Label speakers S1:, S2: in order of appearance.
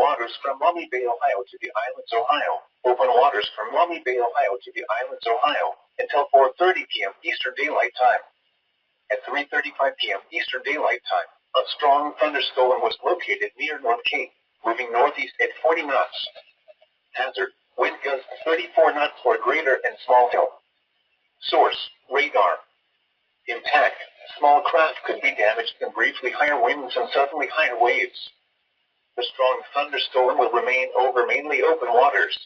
S1: waters from Maumee Bay, Ohio to the islands, Ohio. Open waters from Maumee Bay, Ohio to the islands, Ohio, until 4:30 p.m. Eastern Daylight Time. At 3:35 p.m. Eastern Daylight Time, a strong thunderstorm was located near North Cape, moving northeast at 40 knots. Hazard, wind gusts 34 knots or greater and small hill. Source, radar. Impact, small craft could be damaged and briefly higher winds and suddenly higher waves. The strong thunderstorm will remain over mainly open waters.